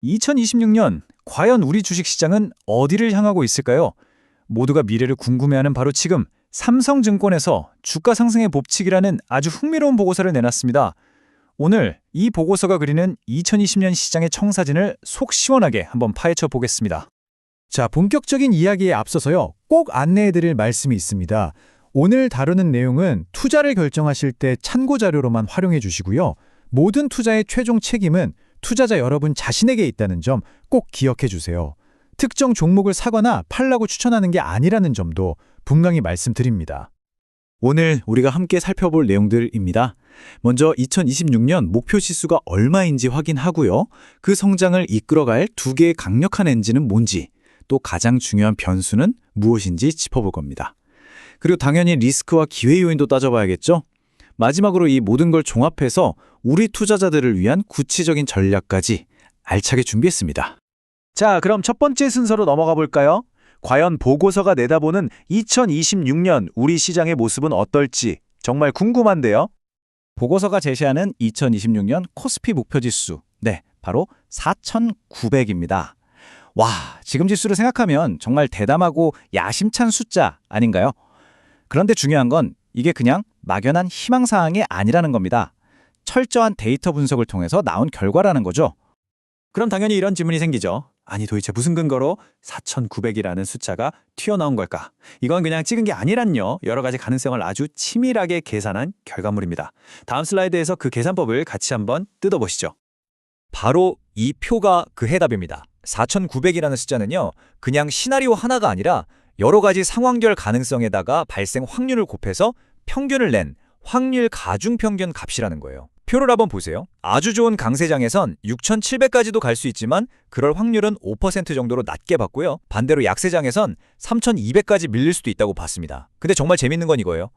2026년 과연 우리 주식시장은 어디를 향하고 있을까요? 모두가 미래를 궁금해하는 바로 지금 삼성증권에서 주가 상승의 법칙이라는 아주 흥미로운 보고서를 내놨습니다. 오늘 이 보고서가 그리는 2020년 시장의 청사진을 속 시원하게 한번 파헤쳐 보겠습니다. 자, 본격적인 이야기에 앞서서요, 꼭 안내해드릴 말씀이 있습니다. 오늘 다루는 내용은 투자를 결정하실 때 참고 자료로만 활용해 주시고요. 모든 투자의 최종 책임은 투자자 여러분 자신에게 있다는 점 꼭 기억해 주세요. 특정 종목을 사거나 팔라고 추천하는 게 아니라는 점도 분명히 말씀드립니다. 오늘 우리가 함께 살펴볼 내용들입니다. 먼저 2026년 목표 지수가 얼마인지 확인하고요. 그 성장을 이끌어갈 두 개의 강력한 엔진은 뭔지, 또 가장 중요한 변수는 무엇인지 짚어볼 겁니다. 그리고 당연히 리스크와 기회 요인도 따져봐야겠죠? 마지막으로 이 모든 걸 종합해서 우리 투자자들을 위한 구체적인 전략까지 알차게 준비했습니다. 자, 그럼 첫 번째 순서로 넘어가 볼까요? 과연 보고서가 내다보는 2026년 우리 시장의 모습은 어떨지 정말 궁금한데요. 보고서가 제시하는 2026년 코스피 목표지수, 네, 바로 4,900입니다. 와, 지금 지수를 생각하면 정말 대담하고 야심찬 숫자 아닌가요? 그런데 중요한 건 이게 그냥 막연한 희망사항이 아니라는 겁니다. 철저한 데이터 분석을 통해서 나온 결과라는 거죠. 그럼 당연히 이런 질문이 생기죠. 아니 도대체 무슨 근거로 4,900이라는 숫자가 튀어나온 걸까? 이건 그냥 찍은 게 아니란요. 여러 가지 가능성을 아주 치밀하게 계산한 결과물입니다. 다음 슬라이드에서 그 계산법을 같이 한번 뜯어보시죠. 바로 이 표가 그 해답입니다. 4,900이라는 숫자는요, 그냥 시나리오 하나가 아니라 여러 가지 상황별 가능성에다가 발생 확률을 곱해서 평균을 낸 확률 가중평균 값이라는 거예요. 표를 한번 보세요. 아주 좋은 강세장에선 6,700까지도 갈 수 있지만 그럴 확률은 5% 정도로 낮게 봤고요. 반대로 약세장에선 3,200까지 밀릴 수도 있다고 봤습니다. 근데 정말 재밌는 건 이거예요.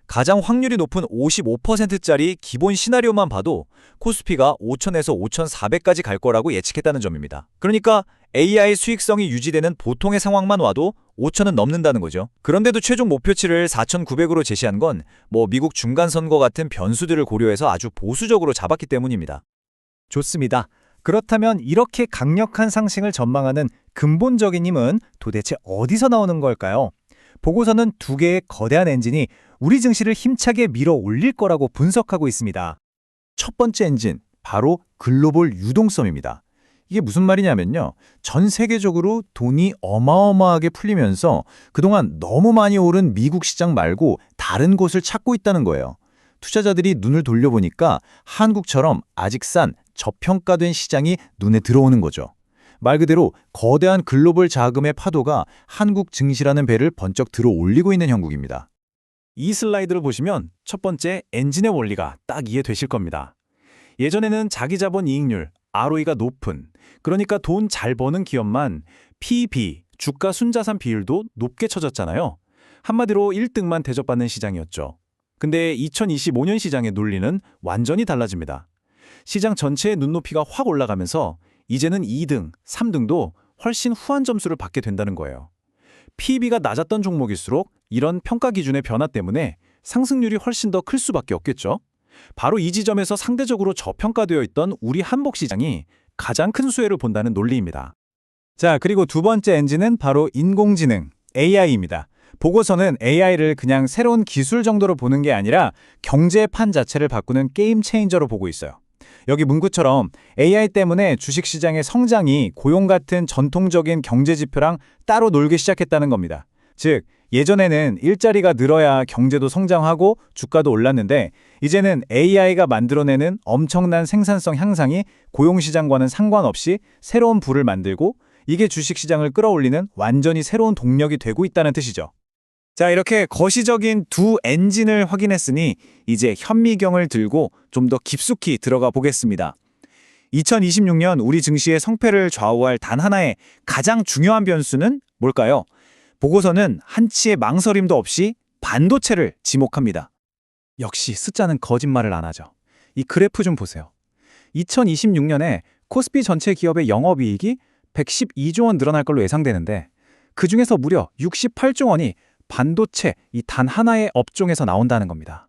가장 확률이 높은 55%짜리 기본 시나리오만 봐도 코스피가 5,000에서 5,400까지 갈 거라고 예측했다는 점입니다. 그러니까 AI 수익성이 유지되는 보통의 상황만 와도 5,000은 넘는다는 거죠. 그런데도 최종 목표치를 4,900으로 제시한 건 미국 중간선거 같은 변수들을 고려해서 아주 보수적으로 잡았기 때문입니다. 좋습니다. 그렇다면 이렇게 강력한 상승을 전망하는 근본적인 힘은 도대체 어디서 나오는 걸까요? 보고서는 두 개의 거대한 엔진이 우리 증시를 힘차게 밀어 올릴 거라고 분석하고 있습니다. 첫 번째 엔진, 바로 글로벌 유동성입니다. 이게 무슨 말이냐면요. 전 세계적으로 돈이 어마어마하게 풀리면서 그동안 너무 많이 오른 미국 시장 말고 다른 곳을 찾고 있다는 거예요. 투자자들이 눈을 돌려보니까 한국처럼 아직 싼 저평가된 시장이 눈에 들어오는 거죠. 말 그대로 거대한 글로벌 자금의 파도가 한국 증시라는 배를 번쩍 들어 올리고 있는 형국입니다. 이 슬라이드를 보시면 첫 번째 엔진의 원리가 딱 이해되실 겁니다. 예전에는 자기 자본 이익률, ROE가 높은, 그러니까 돈 잘 버는 기업만 PB, 주가 순자산 비율도 높게 쳐졌잖아요. 한마디로 1등만 대접받는 시장이었죠. 근데 2025년 시장의 논리는 완전히 달라집니다. 시장 전체의 눈높이가 확 올라가면서 이제는 2등, 3등도 훨씬 후한 점수를 받게 된다는 거예요. PB가 낮았던 종목일수록 이런 평가 기준의 변화 때문에 상승률이 훨씬 더 클 수밖에 없겠죠. 바로 이 지점에서 상대적으로 저평가되어 있던 우리 한복 시장이 가장 큰 수혜를 본다는 논리입니다. 자, 그리고 두 번째 엔진은 바로 인공지능, AI입니다. 보고서는 AI를 그냥 새로운 기술 정도로 보는 게 아니라 경제의 판 자체를 바꾸는 게임 체인저로 보고 있어요. 여기 문구처럼 AI 때문에 주식시장의 성장이 고용 같은 전통적인 경제 지표랑 따로 놀기 시작했다는 겁니다. 즉, 예전에는 일자리가 늘어야 경제도 성장하고 주가도 올랐는데 이제는 AI가 만들어내는 엄청난 생산성 향상이 고용시장과는 상관없이 새로운 부를 만들고 이게 주식시장을 끌어올리는 완전히 새로운 동력이 되고 있다는 뜻이죠. 자, 이렇게 거시적인 두 엔진을 확인했으니 이제 현미경을 들고 좀 더 깊숙이 들어가 보겠습니다. 2026년 우리 증시의 성패를 좌우할 단 하나의 가장 중요한 변수는 뭘까요? 보고서는 한치의 망설임도 없이 반도체를 지목합니다. 역시 숫자는 거짓말을 안 하죠. 이 그래프 좀 보세요. 2026년에 코스피 전체 기업의 영업이익이 112조 원 늘어날 걸로 예상되는데 그중에서 무려 68조 원이 반도체 이 단 하나의 업종에서 나온다는 겁니다.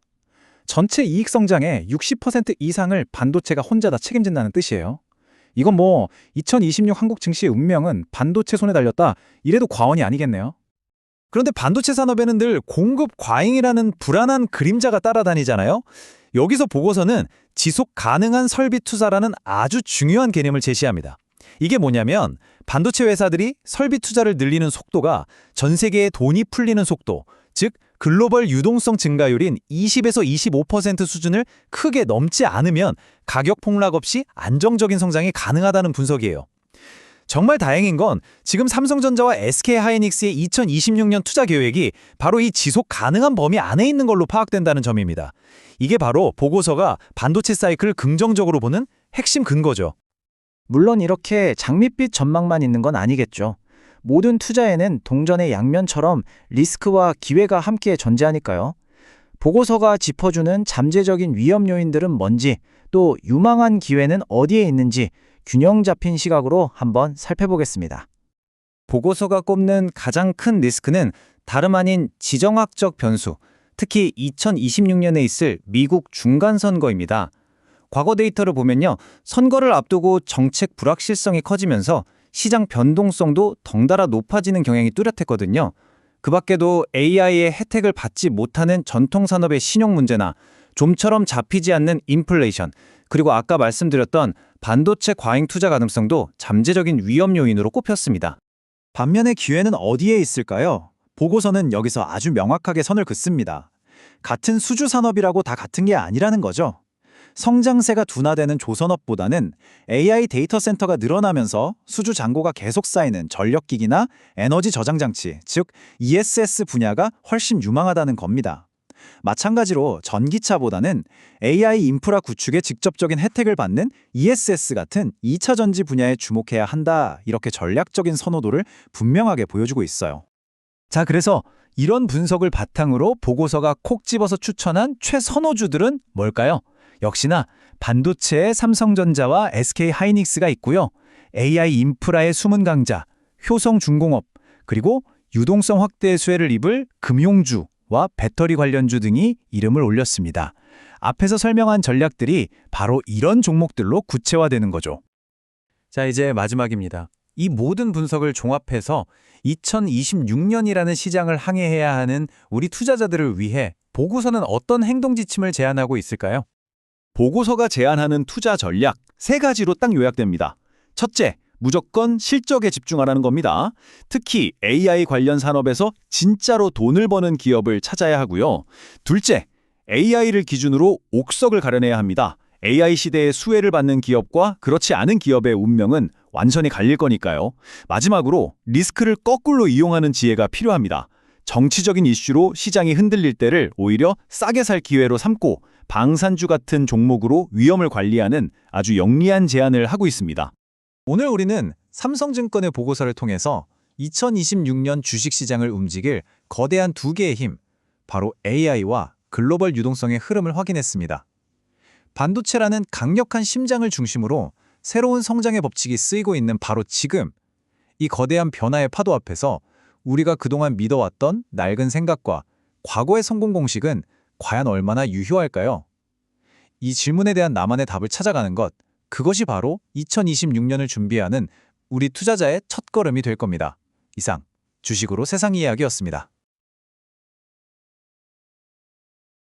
전체 이익 성장의 60% 이상을 반도체가 혼자 다 책임진다는 뜻이에요. 이건 뭐 2026 한국 증시의 운명은 반도체 손에 달렸다. 이래도 과언이 아니겠네요. 그런데 반도체 산업에는 늘 공급 과잉이라는 불안한 그림자가 따라다니잖아요. 여기서 보고서는 지속 가능한 설비 투자라는 아주 중요한 개념을 제시합니다. 이게 뭐냐면 반도체 회사들이 설비 투자를 늘리는 속도가 전 세계의 돈이 풀리는 속도, 즉 글로벌 유동성 증가율인 20에서 25% 수준을 크게 넘지 않으면 가격 폭락 없이 안정적인 성장이 가능하다는 분석이에요. 정말 다행인 건 지금 삼성전자와 SK하이닉스의 2026년 투자 계획이 바로 이 지속 가능한 범위 안에 있는 걸로 파악된다는 점입니다. 이게 바로 보고서가 반도체 사이클을 긍정적으로 보는 핵심 근거죠. 물론 이렇게 장밋빛 전망만 있는 건 아니겠죠. 모든 투자에는 동전의 양면처럼 리스크와 기회가 함께 존재하니까요. 보고서가 짚어주는 잠재적인 위험 요인들은 뭔지, 또 유망한 기회는 어디에 있는지 균형 잡힌 시각으로 한번 살펴보겠습니다. 보고서가 꼽는 가장 큰 리스크는 다름 아닌 지정학적 변수, 특히 2026년에 있을 미국 중간선거입니다. 과거 데이터를 보면요, 선거를 앞두고 정책 불확실성이 커지면서 시장 변동성도 덩달아 높아지는 경향이 뚜렷했거든요. 그 밖에도 AI의 혜택을 받지 못하는 전통 산업의 신용 문제나 좀처럼 잡히지 않는 인플레이션, 그리고 아까 말씀드렸던 반도체 과잉 투자 가능성도 잠재적인 위험 요인으로 꼽혔습니다. 반면에 기회는 어디에 있을까요? 보고서는 여기서 아주 명확하게 선을 긋습니다. 같은 수주 산업이라고 다 같은 게 아니라는 거죠. 성장세가 둔화되는 조선업보다는 AI 데이터 센터가 늘어나면서 수주 잔고가 계속 쌓이는 전력기기나 에너지 저장 장치, 즉 ESS 분야가 훨씬 유망하다는 겁니다. 마찬가지로 전기차보다는 AI 인프라 구축에 직접적인 혜택을 받는 ESS 같은 2차 전지 분야에 주목해야 한다, 이렇게 전략적인 선호도를 분명하게 보여주고 있어요. 자, 그래서 이런 분석을 바탕으로 보고서가 콕 집어서 추천한 최선호주들은 뭘까요? 역시나 반도체의 삼성전자와 SK하이닉스가 있고요. AI 인프라의 숨은 강자, 효성중공업, 그리고 유동성 확대의 수혜를 입을 금용주와 배터리 관련주 등이 이름을 올렸습니다. 앞에서 설명한 전략들이 바로 이런 종목들로 구체화되는 거죠. 자, 이제 마지막입니다. 이 모든 분석을 종합해서 2026년이라는 시장을 항해해야 하는 우리 투자자들을 위해 보고서는 어떤 행동 지침을 제안하고 있을까요? 보고서가 제안하는 투자 전략 3가지로 딱 요약됩니다. 첫째, 무조건 실적에 집중하라는 겁니다. 특히 AI 관련 산업에서 진짜로 돈을 버는 기업을 찾아야 하고요. 둘째, AI를 기준으로 옥석을 가려내야 합니다. AI 시대의 수혜를 받는 기업과 그렇지 않은 기업의 운명은 완전히 갈릴 거니까요. 마지막으로 리스크를 거꾸로 이용하는 지혜가 필요합니다. 정치적인 이슈로 시장이 흔들릴 때를 오히려 싸게 살 기회로 삼고 방산주 같은 종목으로 위험을 관리하는 아주 영리한 제안을 하고 있습니다. 오늘 우리는 삼성증권의 보고서를 통해서 2026년 주식시장을 움직일 거대한 두 개의 힘, 바로 AI와 글로벌 유동성의 흐름을 확인했습니다. 반도체라는 강력한 심장을 중심으로 새로운 성장의 법칙이 쓰이고 있는 바로 지금, 이 거대한 변화의 파도 앞에서 우리가 그동안 믿어왔던 낡은 생각과 과거의 성공 공식은 과연 얼마나 유효할까요? 이 질문에 대한 나만의 답을 찾아가는 것, 그것이 바로 2026년을 준비하는 우리 투자자의 첫걸음이 될 겁니다. 이상, 주식으로 세상 이야기였습니다.